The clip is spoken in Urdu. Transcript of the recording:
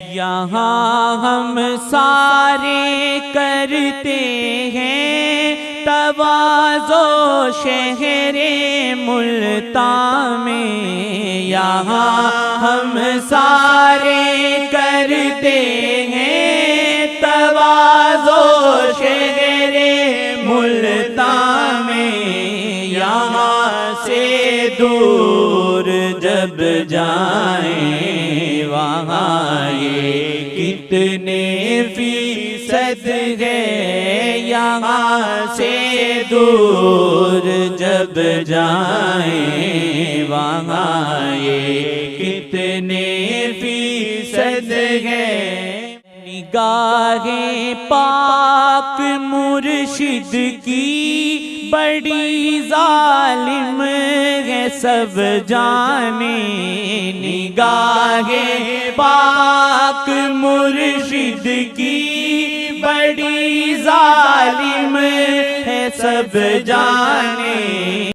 یہاں ہم سارے کرتے ہیں تواضع شہر ملتان میں، یہاں ہم سارے کرتے ہیں تواضع شہر ملتان میں، یہاں سے دور جب جائیں وہاں یہ کتنے فیصد ہے، یہاں سے دور جب جائیں وہاں یہ کتنے فیصد ہے۔ نگاہ پاک مرشد کی بڑی ظالم ہے سب جانے، نگاہ پاک مرشد کی بڑی ظالم ہے سب جانے۔